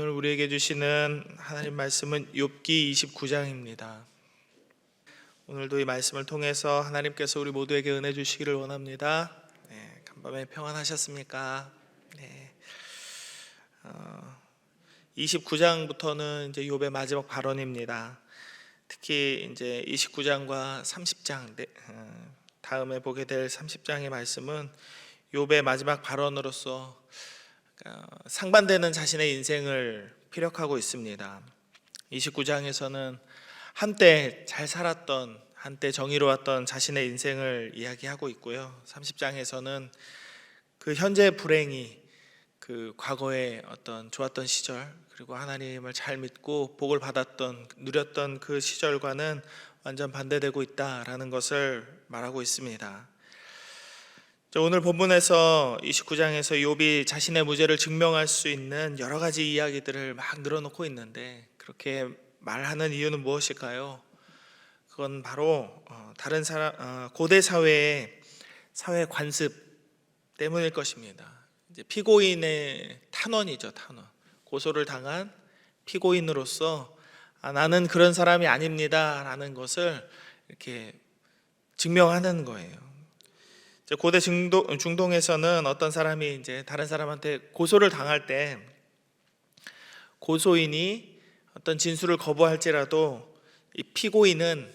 오늘 우리에게 주시는 하나님 말씀은 욥기 29장입니다. 오늘도 이 말씀을 통해서 하나님께서 우리 모두에게 은혜 주시기를 원합니다. 간밤에 평안하셨습니까? 29장부터는 이제 욥의 마지막 발언입니다. 특히 이제 29장과 30장 다음에 보게 될 30장의 말씀은 욥의 마지막 발언으로서 상반되는 자신의 인생을 피력하고 있습니다. 29장에서는 한때 잘 살았던, 한때 정의로웠던 자신의 인생을 이야기하고 있고요. 30장에서는 그 현재의 불행이 그 과거의 어떤 좋았던 시절, 그리고 하나님을 잘 믿고 복을 받았던, 누렸던 그 시절과는 완전 반대되고 있다라는 것을 말하고 있습니다. 오늘 본문에서 29장에서 욥이 자신의 무죄를 증명할 수 있는 여러 가지 이야기들을 막 늘어놓고 있는데, 그렇게 말하는 이유는 무엇일까요? 그건 바로 다른 사람, 고대 사회의 사회 관습 때문일 것입니다. 이제 피고인의 탄원이죠, 탄원. 고소를 당한 피고인으로서 나는 그런 사람이 아닙니다 라는 것을 이렇게 증명하는 거예요. 고대 중동에서는 어떤 사람이 이제 다른 사람한테 고소를 당할 때 고소인이 어떤 진술을 거부할지라도 이 피고인은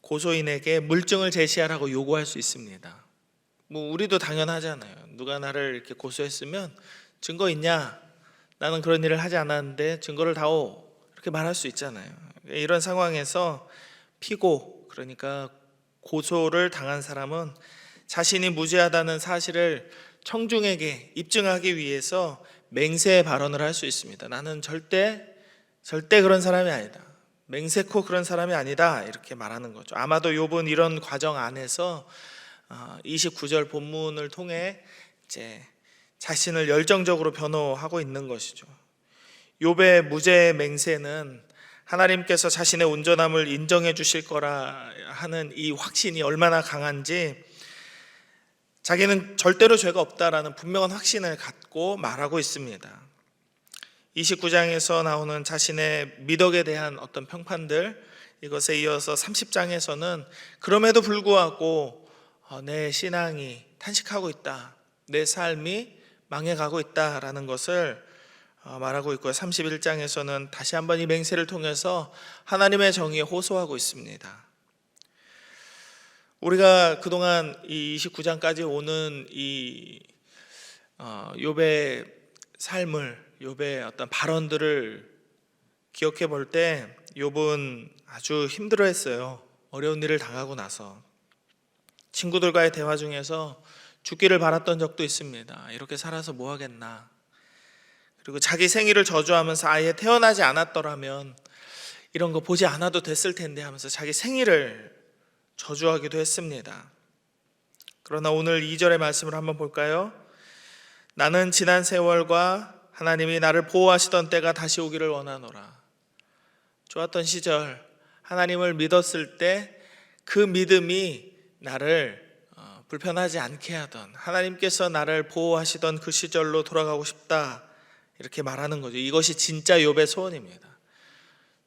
고소인에게 물증을 제시하라고 요구할 수 있습니다. 뭐 우리도 당연하잖아요. 누가 나를 이렇게 고소했으면 증거 있냐? 나는 그런 일을 하지 않았는데 증거를 다오. 이렇게 말할 수 있잖아요. 이런 상황에서 피고, 그러니까 고소를 당한 사람은 자신이 무죄하다는 사실을 청중에게 입증하기 위해서 맹세 발언을 할 수 있습니다. 나는 절대 그런 사람이 아니다. 맹세코 그런 사람이 아니다. 이렇게 말하는 거죠. 아마도 욥은 이런 과정 안에서 29절 본문을 통해 이제 자신을 열정적으로 변호하고 있는 것이죠. 욥의 무죄 맹세는 하나님께서 자신의 온전함을 인정해 주실 거라 하는 이 확신이 얼마나 강한지, 자기는 절대로 죄가 없다라는 분명한 확신을 갖고 말하고 있습니다. 29장에서 나오는 자신의 미덕에 대한 어떤 평판들, 이것에 이어서 30장에서는 그럼에도 불구하고 내 신앙이 탄식하고 있다, 내 삶이 망해가고 있다라는 것을 말하고 있고요. 31장에서는 다시 한번 이 맹세를 통해서 하나님의 정의에 호소하고 있습니다. 우리가 그동안 이 29장까지 오는 이 욥의 삶을, 욥의 어떤 발언들을 기억해 볼 때 욥은 아주 힘들어했어요. 어려운 일을 당하고 나서 친구들과의 대화 중에서 죽기를 바랐던 적도 있습니다. 이렇게 살아서 뭐 하겠나. 그리고 자기 생일을 저주하면서 아예 태어나지 않았더라면 이런 거 보지 않아도 됐을 텐데 하면서 자기 생일을 저주하기도 했습니다. 그러나 오늘 2절의 말씀을 한번 볼까요? 나는 지난 세월과 하나님이 나를 보호하시던 때가 다시 오기를 원하노라. 좋았던 시절, 하나님을 믿었을 때 그 믿음이 나를 불편하지 않게 하던, 하나님께서 나를 보호하시던 그 시절로 돌아가고 싶다, 이렇게 말하는 거죠. 이것이 진짜 욥의 소원입니다.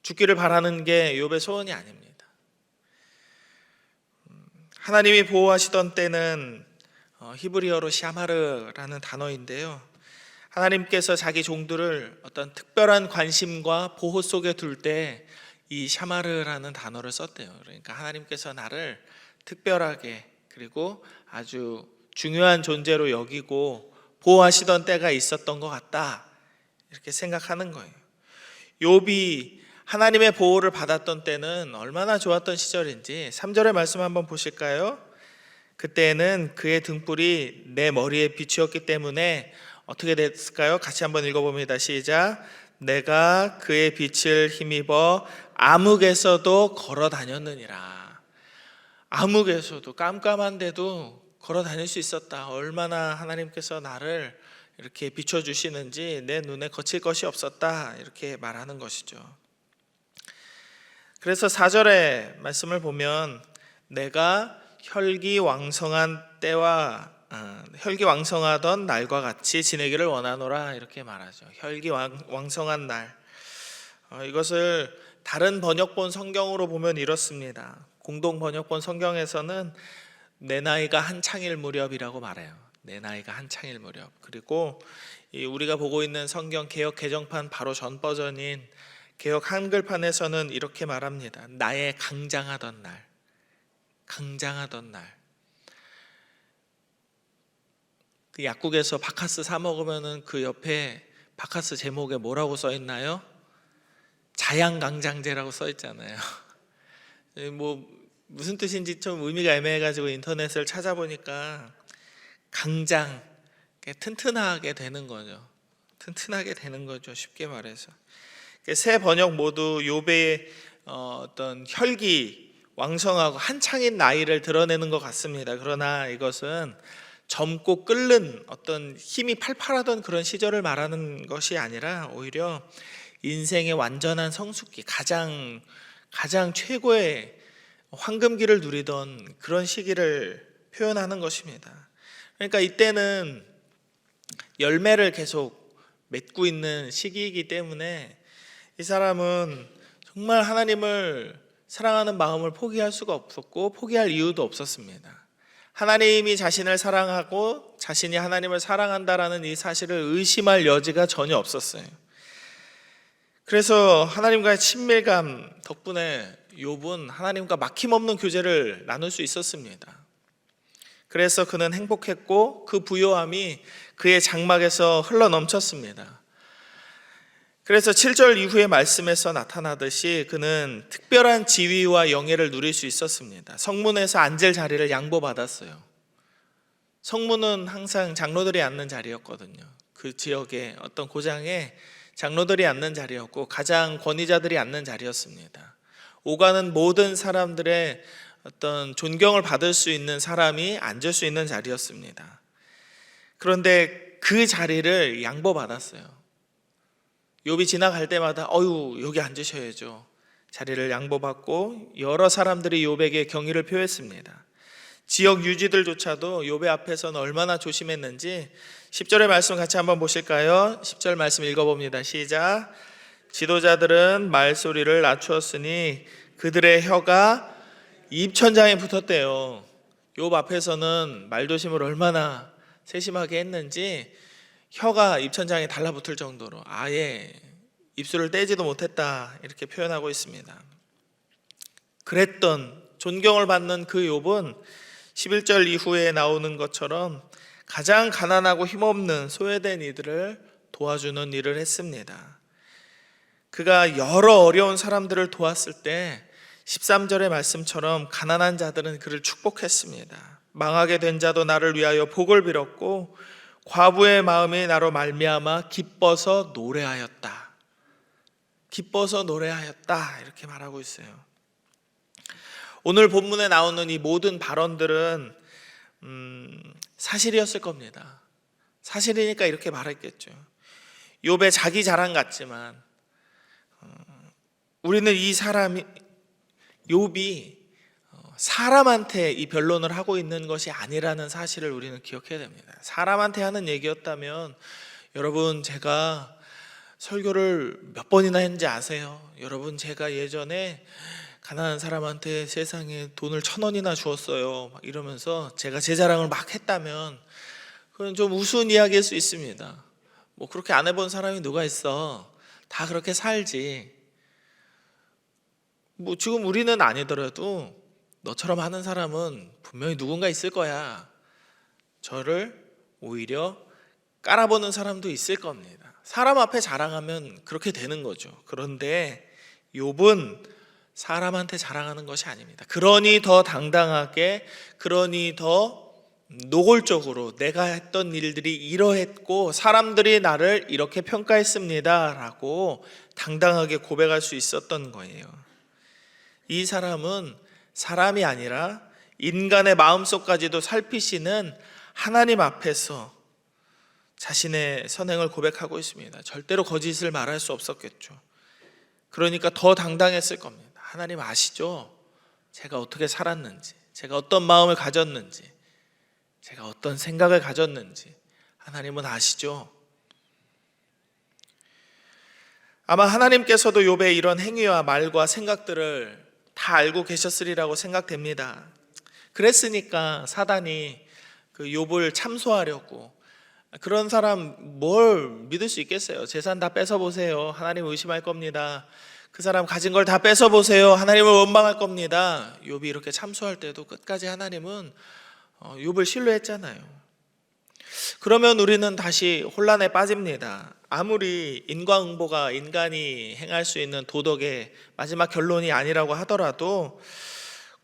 죽기를 바라는 게 욥의 소원이 아닙니다. 하나님이 보호하시던 때는 히브리어로 샤마르라는 단어인데요, 하나님께서 자기 종들을 어떤 특별한 관심과 보호 속에 둘 때 이 샤마르라는 단어를 썼대요. 그러니까 하나님께서 나를 특별하게, 그리고 아주 중요한 존재로 여기고 보호하시던 때가 있었던 것 같다, 이렇게 생각하는 거예요. 욥이 하나님의 보호를 받았던 때는 얼마나 좋았던 시절인지 3절의 말씀 한번 보실까요? 그때는 그의 등불이 내 머리에 비추었기 때문에 어떻게 됐을까요? 같이 한번 읽어봅니다. 시작. 내가 그의 빛을 힘입어 암흑에서도 걸어 다녔느니라. 암흑에서도, 깜깜한데도 걸어 다닐 수 있었다. 얼마나 하나님께서 나를 이렇게 비춰주시는지 내 눈에 거칠 것이 없었다, 이렇게 말하는 것이죠. 그래서 4절의 말씀을 보면 내가 혈기왕성한 때와 혈기왕성하던 날과 같이 지내기를 원하노라 이렇게 말하죠. 혈기왕성한 날. 이것을 다른 번역본 성경으로 보면 이렇습니다. 공동 번역본 성경에서는 내 나이가 한창일 무렵이라고 말해요. 내 나이가 한창일 무렵. 그리고 우리가 보고 있는 성경 개역 개정판 바로 전 버전인 개역 한글판에서는 이렇게 말합니다. 나의 강장하던 날. 강장하던 날. 그 약국에서 바카스 사 먹으면은 그 옆에 바카스 제목에 뭐라고 써 있나요? 자양강장제라고 써 있잖아요. 뭐 무슨 뜻인지 좀 의미가 애매해가지고 인터넷을 찾아보니까 강장, 튼튼하게 되는 거죠. 튼튼하게 되는 거죠. 쉽게 말해서. 세 번역 모두 욥의 어떤 혈기 왕성하고 한창인 나이를 드러내는 것 같습니다. 그러나 이것은 젊고 끓는 어떤 힘이 팔팔하던 그런 시절을 말하는 것이 아니라 오히려 인생의 완전한 성숙기, 가장 최고의 황금기를 누리던 그런 시기를 표현하는 것입니다. 그러니까 이때는 열매를 계속 맺고 있는 시기이기 때문에 이 사람은 정말 하나님을 사랑하는 마음을 포기할 수가 없었고 포기할 이유도 없었습니다. 하나님이 자신을 사랑하고 자신이 하나님을 사랑한다라는 이 사실을 의심할 여지가 전혀 없었어요. 그래서 하나님과의 친밀감 덕분에 욥은 하나님과 막힘없는 교제를 나눌 수 있었습니다. 그래서 그는 행복했고 그 부요함이 그의 장막에서 흘러넘쳤습니다. 그래서 7절 이후의 말씀에서 나타나듯이 그는 특별한 지위와 영예를 누릴 수 있었습니다. 성문에서 앉을 자리를 양보받았어요. 성문은 항상 장로들이 앉는 자리였거든요. 그 지역의 어떤 고장에 장로들이 앉는 자리였고 가장 권위자들이 앉는 자리였습니다. 오가는 모든 사람들의 어떤 존경을 받을 수 있는 사람이 앉을 수 있는 자리였습니다. 그런데 그 자리를 양보받았어요. 욥이 지나갈 때마다 여기 앉으셔야죠. 자리를 양보받고 여러 사람들이 욥에게 경의를 표했습니다. 지역 유지들조차도 욥의 앞에서는 얼마나 조심했는지 10절의 말씀 같이 한번 보실까요? 10절 말씀 읽어봅니다. 시작. 지도자들은 말소리를 낮추었으니 그들의 혀가 입천장에 붙었대요. 욥 앞에서는 말조심을 얼마나 세심하게 했는지 혀가 입천장에 달라붙을 정도로 아예 입술을 떼지도 못했다 이렇게 표현하고 있습니다. 그랬던 존경을 받는 그 욥은 11절 이후에 나오는 것처럼 가장 가난하고 힘없는 소외된 이들을 도와주는 일을 했습니다. 그가 여러 어려운 사람들을 도왔을 때 13절의 말씀처럼 가난한 자들은 그를 축복했습니다. 망하게 된 자도 나를 위하여 복을 빌었고 과부의 마음이 나로 말미암아 기뻐서 노래하였다. 기뻐서 노래하였다 이렇게 말하고 있어요. 오늘 본문에 나오는 이 모든 발언들은 사실이었을 겁니다. 사실이니까 이렇게 말했겠죠. 욥의 자기 자랑 같지만 우리는 이 사람이 욥이 사람한테 이 변론을 하고 있는 것이 아니라는 사실을 우리는 기억해야 됩니다. 사람한테 하는 얘기였다면 여러분 제가 설교를 몇 번이나 했는지 아세요? 여러분 제가 예전에 가난한 사람한테 세상에 돈을 1,000원이나 주었어요 막 이러면서 제가 제 자랑을 막 했다면 그건 좀 우스운 이야기일 수 있습니다. 뭐 그렇게 안 해본 사람이 누가 있어. 다 그렇게 살지. 뭐 지금 우리는 아니더라도 너처럼 하는 사람은 분명히 누군가 있을 거야. 저를 오히려 깔아보는 사람도 있을 겁니다. 사람 앞에 자랑하면 그렇게 되는 거죠. 그런데 욥은 사람한테 자랑하는 것이 아닙니다. 그러니 더 당당하게, 그러니 더 노골적으로 내가 했던 일들이 이러했고 사람들이 나를 이렇게 평가했습니다 라고 당당하게 고백할 수 있었던 거예요. 이 사람은 사람이 아니라 인간의 마음속까지도 살피시는 하나님 앞에서 자신의 선행을 고백하고 있습니다. 절대로 거짓을 말할 수 없었겠죠. 그러니까 더 당당했을 겁니다. 하나님 아시죠? 제가 어떻게 살았는지, 제가 어떤 마음을 가졌는지. 제가 어떤 생각을 가졌는지 하나님은 아시죠? 아마 하나님께서도 욥의 이런 행위와 말과 생각들을 다 알고 계셨으리라고 생각됩니다. 그랬으니까 사단이 그 욥을 참소하려고, 그런 사람 뭘 믿을 수 있겠어요? 재산 다 뺏어보세요, 하나님 의심할 겁니다. 그 사람 가진 걸 다 뺏어보세요, 하나님을 원망할 겁니다. 욥이 이렇게 참소할 때도 끝까지 하나님은 욥을 신뢰했잖아요. 그러면 우리는 다시 혼란에 빠집니다. 아무리 인과응보가 인간이 행할 수 있는 도덕의 마지막 결론이 아니라고 하더라도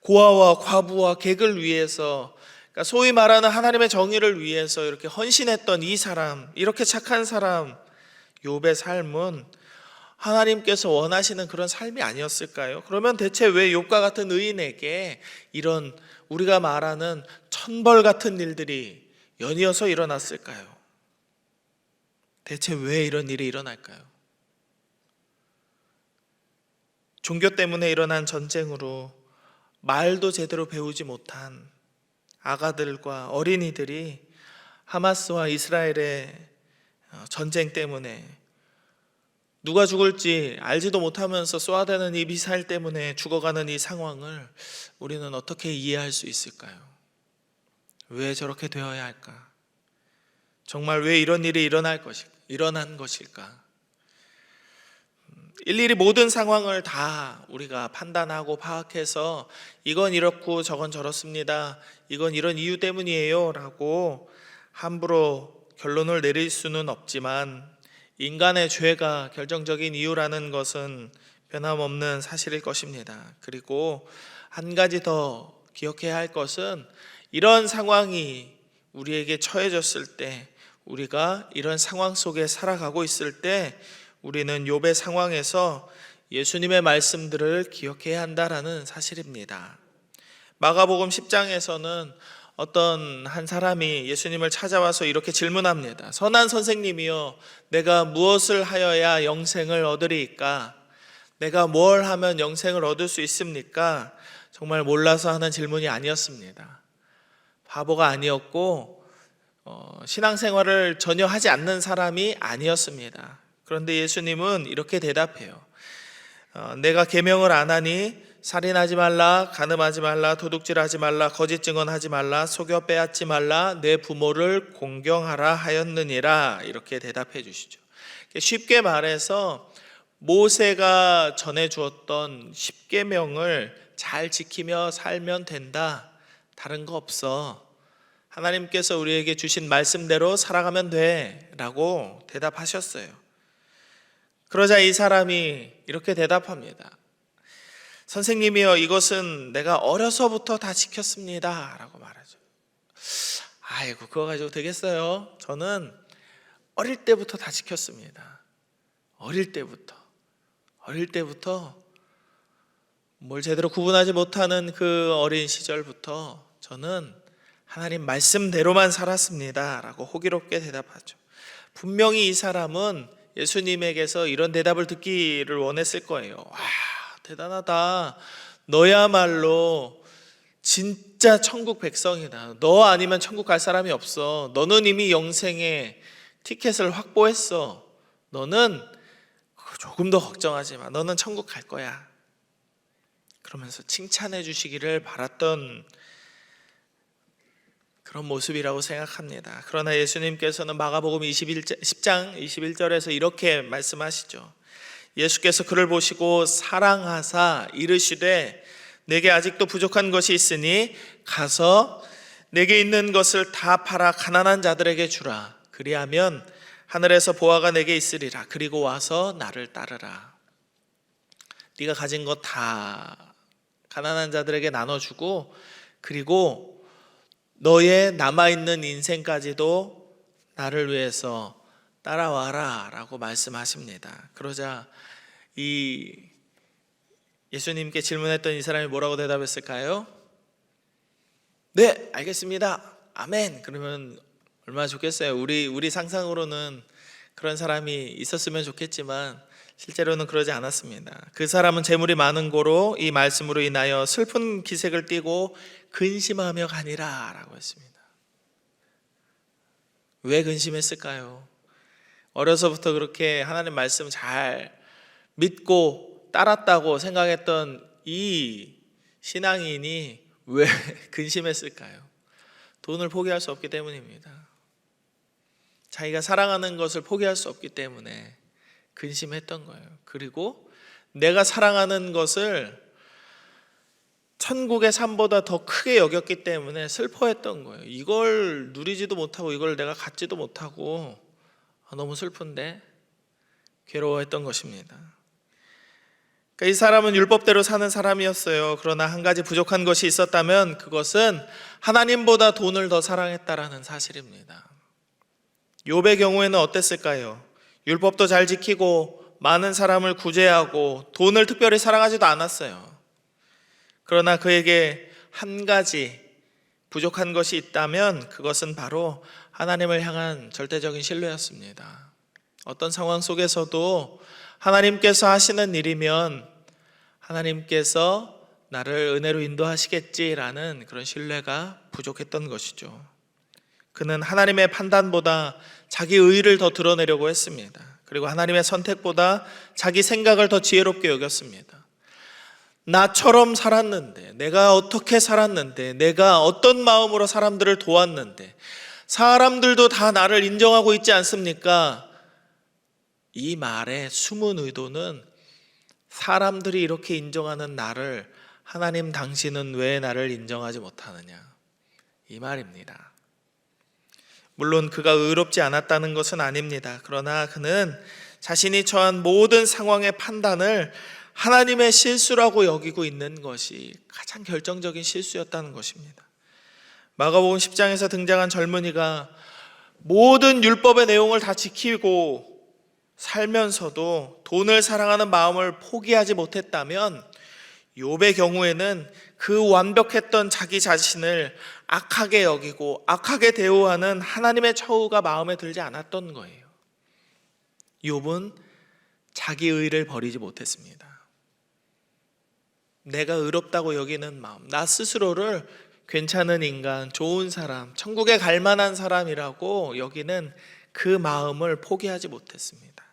고아와 과부와 객을 위해서, 그러니까 소위 말하는 하나님의 정의를 위해서 이렇게 헌신했던 이 사람, 이렇게 착한 사람 욥의 삶은 하나님께서 원하시는 그런 삶이 아니었을까요? 그러면 대체 왜 욥과 같은 의인에게 이런 우리가 말하는 천벌 같은 일들이 연이어서 일어났을까요? 대체 왜 이런 일이 일어날까요? 종교 때문에 일어난 전쟁으로 말도 제대로 배우지 못한 아가들과 어린이들이 하마스와 이스라엘의 전쟁 때문에 누가 죽을지 알지도 못하면서 쏘아대는 이 미사일 때문에 죽어가는 이 상황을 우리는 어떻게 이해할 수 있을까요? 왜 저렇게 되어야 할까? 정말 왜 이런 일이 일어난 것일까? 일일이 모든 상황을 다 우리가 판단하고 파악해서 이건 이렇고 저건 저렇습니다, 이건 이런 이유 때문이에요 라고 함부로 결론을 내릴 수는 없지만 인간의 죄가 결정적인 이유라는 것은 변함없는 사실일 것입니다. 그리고 한 가지 더 기억해야 할 것은 이런 상황이 우리에게 처해졌을 때, 우리가 이런 상황 속에 살아가고 있을 때 우리는 욥의 상황에서 예수님의 말씀들을 기억해야 한다라는 사실입니다. 마가복음 10장에서는 어떤 한 사람이 예수님을 찾아와서 이렇게 질문합니다. 선한 선생님이여, 내가 무엇을 하여야 영생을 얻으리이까? 내가 뭘 하면 영생을 얻을 수 있습니까? 정말 몰라서 하는 질문이 아니었습니다. 바보가 아니었고 신앙생활을 전혀 하지 않는 사람이 아니었습니다. 그런데 예수님은 이렇게 대답해요. 내가 계명을 안 하니 살인하지 말라, 간음하지 말라, 도둑질하지 말라, 거짓 증언하지 말라, 속여 빼앗지 말라, 내 부모를 공경하라 하였느니라. 이렇게 대답해 주시죠. 쉽게 말해서 모세가 전해 주었던 십계명을 잘 지키며 살면 된다, 다른 거 없어, 하나님께서 우리에게 주신 말씀대로 살아가면 돼 라고 대답하셨어요. 그러자 이 사람이 이렇게 대답합니다. 선생님이여, 이것은 내가 어려서부터 다 지켰습니다 라고 말하죠. 아이고, 그거 가지고 되겠어요? 저는 어릴 때부터 다 지켰습니다. 어릴 때부터 뭘 제대로 구분하지 못하는 그 어린 시절부터 저는 하나님 말씀대로만 살았습니다 라고 호기롭게 대답하죠. 분명히 이 사람은 예수님에게서 이런 대답을 듣기를 원했을 거예요. 와, 대단하다, 너야말로 진짜 천국 백성이다, 너 아니면 천국 갈 사람이 없어, 너는 이미 영생의 티켓을 확보했어, 너는 조금도 걱정하지 마, 너는 천국 갈 거야, 그러면서 칭찬해 주시기를 바랐던 그런 모습이라고 생각합니다. 그러나 예수님께서는 마가복음 10장 21절에서 이렇게 말씀하시죠. 예수께서 그를 보시고 사랑하사 이르시되 내게 아직도 부족한 것이 있으니 가서 내게 있는 것을 다 팔아 가난한 자들에게 주라. 그리하면 하늘에서 보화가 내게 있으리라. 그리고 와서 나를 따르라. 네가 가진 것 다 가난한 자들에게 나눠주고, 그리고 너의 남아있는 인생까지도 나를 위해서 따라와라 라고 말씀하십니다. 그러자 이 예수님께 질문했던 이 사람이 뭐라고 대답했을까요? 네, 알겠습니다, 아멘. 그러면 얼마나 좋겠어요. 우리 상상으로는 그런 사람이 있었으면 좋겠지만 실제로는 그러지 않았습니다. 그 사람은 재물이 많은 고로 이 말씀으로 인하여 슬픈 기색을 띠고 근심하며 가니라 라고 했습니다. 왜 근심했을까요? 어려서부터 그렇게 하나님 말씀 잘 믿고 따랐다고 생각했던 이 신앙인이 왜 근심했을까요? 돈을 포기할 수 없기 때문입니다. 자기가 사랑하는 것을 포기할 수 없기 때문에 근심했던 거예요. 그리고 내가 사랑하는 것을 천국의 삶보다 더 크게 여겼기 때문에 슬퍼했던 거예요. 이걸 누리지도 못하고 이걸 내가 갖지도 못하고 너무 슬픈데 괴로워했던 것입니다. 그러니까 이 사람은 율법대로 사는 사람이었어요. 그러나 한 가지 부족한 것이 있었다면 그것은 하나님보다 돈을 더 사랑했다라는 사실입니다. 욥의 경우에는 어땠을까요? 율법도 잘 지키고 많은 사람을 구제하고 돈을 특별히 사랑하지도 않았어요. 그러나 그에게 한 가지 부족한 것이 있다면 그것은 바로 하나님을 향한 절대적인 신뢰였습니다. 어떤 상황 속에서도 하나님께서 하시는 일이면 하나님께서 나를 은혜로 인도하시겠지라는 그런 신뢰가 부족했던 것이죠. 그는 하나님의 판단보다 자기 의의를 더 드러내려고 했습니다. 그리고 하나님의 선택보다 자기 생각을 더 지혜롭게 여겼습니다. 나처럼 살았는데, 내가 어떻게 살았는데, 내가 어떤 마음으로 사람들을 도왔는데, 사람들도 다 나를 인정하고 있지 않습니까? 이 말의 숨은 의도는 사람들이 이렇게 인정하는 나를 하나님 당신은 왜 나를 인정하지 못하느냐, 이 말입니다. 물론 그가 의롭지 않았다는 것은 아닙니다. 그러나 그는 자신이 처한 모든 상황의 판단을 하나님의 실수라고 여기고 있는 것이 가장 결정적인 실수였다는 것입니다. 마가복음 10장에서 등장한 젊은이가 모든 율법의 내용을 다 지키고 살면서도 돈을 사랑하는 마음을 포기하지 못했다면 욥의 경우에는 그 완벽했던 자기 자신을 악하게 여기고 악하게 대우하는 하나님의 처우가 마음에 들지 않았던 거예요. 욥은 자기 의를 버리지 못했습니다. 내가 의롭다고 여기는 마음, 나 스스로를 괜찮은 인간, 좋은 사람, 천국에 갈 만한 사람이라고 여기는 그 마음을 포기하지 못했습니다.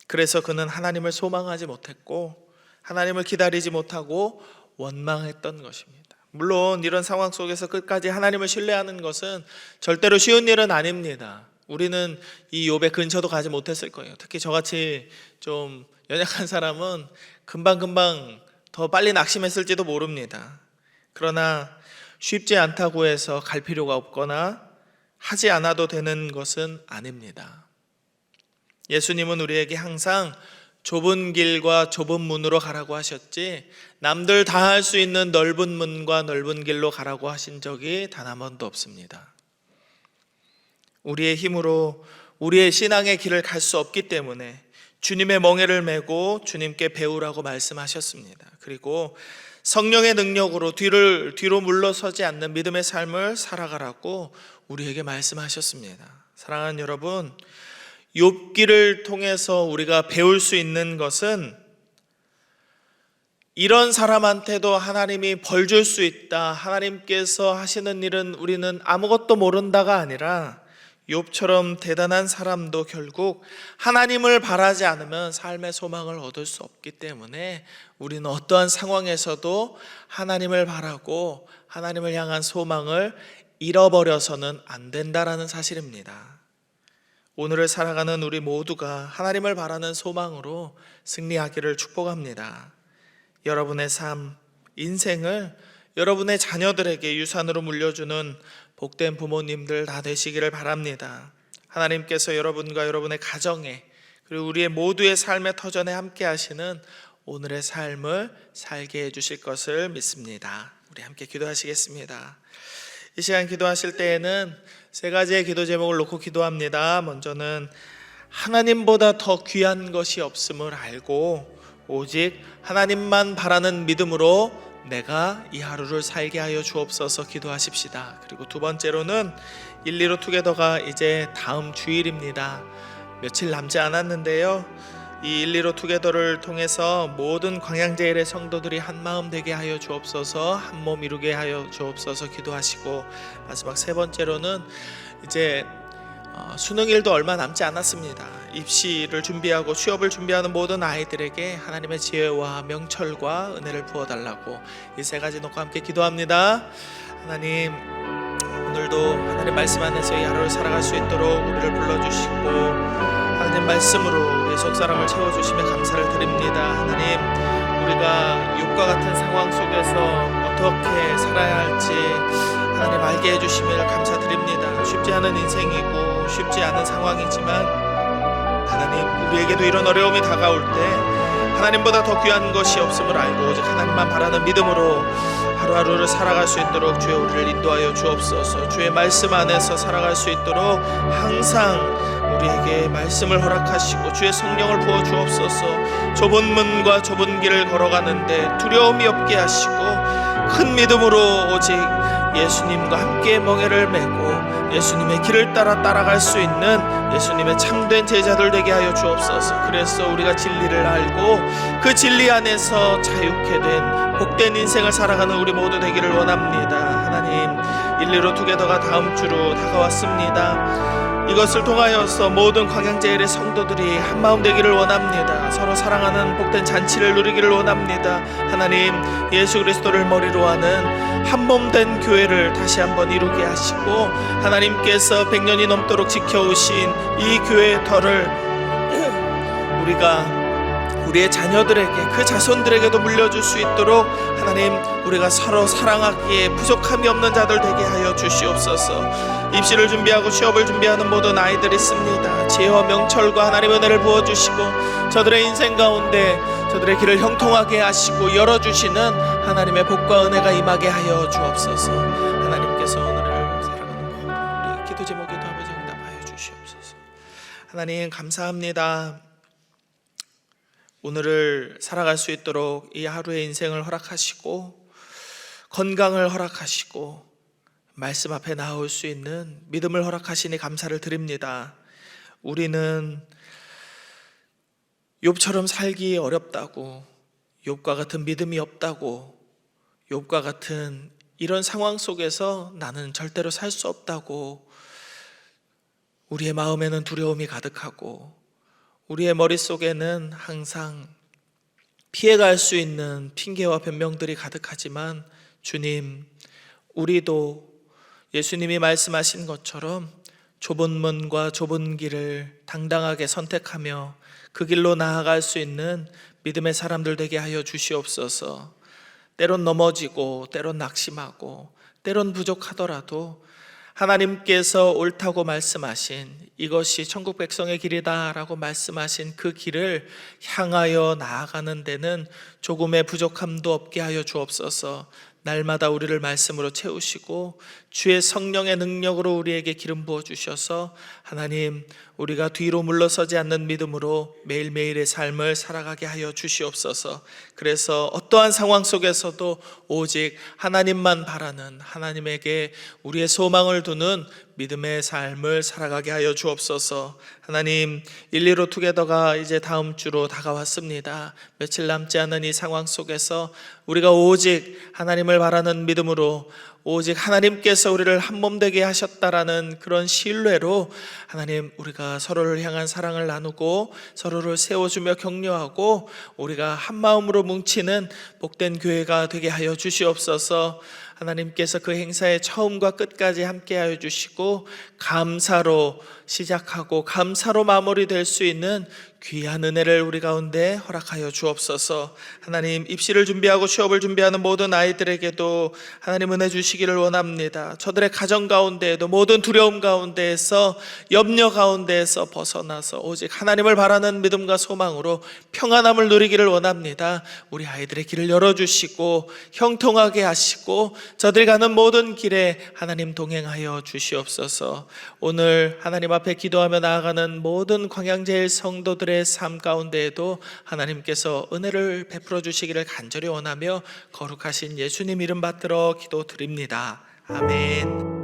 그래서 그는 하나님을 소망하지 못했고 하나님을 기다리지 못하고 원망했던 것입니다. 물론 이런 상황 속에서 끝까지 하나님을 신뢰하는 것은 절대로 쉬운 일은 아닙니다. 우리는 이 욥의 근처도 가지 못했을 거예요. 특히 저같이 좀 연약한 사람은 금방금방 더 빨리 낙심했을지도 모릅니다. 그러나 쉽지 않다고 해서 갈 필요가 없거나 하지 않아도 되는 것은 아닙니다. 예수님은 우리에게 항상 좁은 길과 좁은 문으로 가라고 하셨지 남들 다 할 수 있는 넓은 문과 넓은 길로 가라고 하신 적이 단 한 번도 없습니다. 우리의 힘으로 우리의 신앙의 길을 갈 수 없기 때문에 주님의 멍에를 메고 주님께 배우라고 말씀하셨습니다. 그리고 성령의 능력으로 뒤로 물러서지 않는 믿음의 삶을 살아가라고 우리에게 말씀하셨습니다. 사랑하는 여러분, 욥기를 통해서 우리가 배울 수 있는 것은 이런 사람한테도 하나님이 벌 줄 수 있다, 하나님께서 하시는 일은 우리는 아무것도 모른다가 아니라 욥처럼 대단한 사람도 결국 하나님을 바라지 않으면 삶의 소망을 얻을 수 없기 때문에 우리는 어떠한 상황에서도 하나님을 바라고 하나님을 향한 소망을 잃어버려서는 안 된다라는 사실입니다. 오늘을 살아가는 우리 모두가 하나님을 바라는 소망으로 승리하기를 축복합니다. 여러분의 삶, 인생을 여러분의 자녀들에게 유산으로 물려주는 복된 부모님들 다 되시기를 바랍니다. 하나님께서 여러분과 여러분의 가정에 그리고 우리의 모두의 삶의 터전에 함께 하시는 오늘의 삶을 살게 해주실 것을 믿습니다. 우리 함께 기도하시겠습니다. 이 시간 기도하실 때에는 세 가지의 기도 제목을 놓고 기도합니다. 먼저는 하나님보다 더 귀한 것이 없음을 알고 오직 하나님만 바라는 믿음으로 내가 이 하루를 살게 하여 주옵소서 기도하십시다. 그리고 두 번째로는 125 투게더가 이제 다음 주일입니다. 며칠 남지 않았는데요, 이 115 투게더를 통해서 모든 광양제일의 성도들이 한 마음 되게 하여 주옵소서, 한 몸 이루게 하여 주옵소서 기도하시고, 마지막 세 번째로는 이제 수능일도 얼마 남지 않았습니다. 입시를 준비하고 취업을 준비하는 모든 아이들에게 하나님의 지혜와 명철과 은혜를 부어달라고 이 세 가지 놓고 함께 기도합니다. 하나님, 오늘도 하나님 말씀 안에서 이 하루를 살아갈 수 있도록 우리를 불러주시고 하나님 말씀으로 우리의 속사람을 채워주시며 감사를 드립니다. 하나님, 우리가 욥과 같은 상황 속에서 어떻게 살아야 할지 하나님 알게 해주심을 감사드립니다. 쉽지 않은 인생이고 쉽지 않은 상황이지만 하나님, 우리에게도 이런 어려움이 다가올 때 하나님보다 더 귀한 것이 없음을 알고 오직 하나님만 바라는 믿음으로 하루하루를 살아갈 수 있도록 주여 우리를 인도하여 주옵소서. 주의 말씀 안에서 살아갈 수 있도록 항상 우리에게 말씀을 허락하시고 주의 성령을 부어 주옵소서. 좁은 문과 좁은 길을 걸어가는데 두려움이 없게 하시고 큰 믿음으로 오직 예수님과 함께 멍에를 메고 예수님의 길을 따라갈 수 있는 예수님의 참된 제자들 되게 하여 주옵소서. 그래서 우리가 진리를 알고 그 진리 안에서 자유케 된 복된 인생을 살아가는 우리 모두 되기를 원합니다. 하나님, 115 투게더가 다음 주로 다가왔습니다. 이것을 통하여서 모든 광양제일의 성도들이 한마음 되기를 원합니다. 서로 사랑하는 복된 잔치를 누리기를 원합니다. 하나님, 예수 그리스도를 머리로 하는 한몸된 교회를 다시 한번 이루게 하시고 하나님께서 100년이 넘도록 지켜오신 이 교회의 터를 우리가 우리의 자녀들에게, 그 자손들에게도 물려줄 수 있도록 하나님, 우리가 서로 사랑하기에 부족함이 없는 자들 되게 하여 주시옵소서. 입시를 준비하고 취업을 준비하는 모든 아이들이 있습니다. 지혜와 명철과 하나님의 은혜를 부어주시고 저들의 인생 가운데 저들의 길을 형통하게 하시고 열어주시는 하나님의 복과 은혜가 임하게 하여 주옵소서. 하나님께서 오늘을 살아가는 모든 우리 기도 제목에도 아버지 응답하여 주시옵소서. 하나님, 감사합니다. 오늘을 살아갈 수 있도록 이 하루의 인생을 허락하시고 건강을 허락하시고 말씀 앞에 나올 수 있는 믿음을 허락하시니 감사를 드립니다. 우리는 욥처럼 살기 어렵다고, 욥과 같은 믿음이 없다고, 욥과 같은 이런 상황 속에서 나는 절대로 살 수 없다고 우리의 마음에는 두려움이 가득하고 우리의 머릿속에는 항상 피해갈 수 있는 핑계와 변명들이 가득하지만 주님, 우리도 예수님이 말씀하신 것처럼 좁은 문과 좁은 길을 당당하게 선택하며 그 길로 나아갈 수 있는 믿음의 사람들 되게 하여 주시옵소서. 때론 넘어지고 때론 낙심하고 때론 부족하더라도 하나님께서 옳다고 말씀하신 이것이 천국 백성의 길이다 라고 말씀하신 그 길을 향하여 나아가는 데는 조금의 부족함도 없게 하여 주옵소서. 날마다 우리를 말씀으로 채우시고 주의 성령의 능력으로 우리에게 기름 부어 주셔서 하나님, 우리가 뒤로 물러서지 않는 믿음으로 매일매일의 삶을 살아가게 하여 주시옵소서. 그래서 어떠한 상황 속에서도 오직 하나님만 바라는, 하나님에게 우리의 소망을 두는 믿음의 삶을 살아가게 하여 주옵소서. 하나님, 115 투게더가 이제 다음 주로 다가왔습니다. 며칠 남지 않은 이 상황 속에서 우리가 오직 하나님을 바라는 믿음으로 오직 하나님께서 우리를 한몸 되게 하셨다라는 그런 신뢰로 하나님, 우리가 서로를 향한 사랑을 나누고 서로를 세워주며 격려하고 우리가 한 마음으로 뭉치는 복된 교회가 되게 하여 주시옵소서. 하나님께서 그 행사의 처음과 끝까지 함께하여 주시고 감사로 시작하고 감사로 마무리될 수 있는 귀한 은혜를 우리 가운데 허락하여 주옵소서. 하나님, 입시를 준비하고 취업을 준비하는 모든 아이들에게도 하나님 은혜 주시기를 원합니다. 저들의 가정 가운데에도 모든 두려움 가운데에서, 염려 가운데에서 벗어나서 오직 하나님을 바라는 믿음과 소망으로 평안함을 누리기를 원합니다. 우리 아이들의 길을 열어주시고 형통하게 하시고 저들이 가는 모든 길에 하나님 동행하여 주시옵소서. 오늘 하나님 앞에 기도하며 나아가는 모든 광양제일 성도들의 삶 가운데에도 하나님께서 은혜를 베풀어 주시기를 간절히 원하며 거룩하신 예수님 이름 받들어 기도드립니다. 아멘.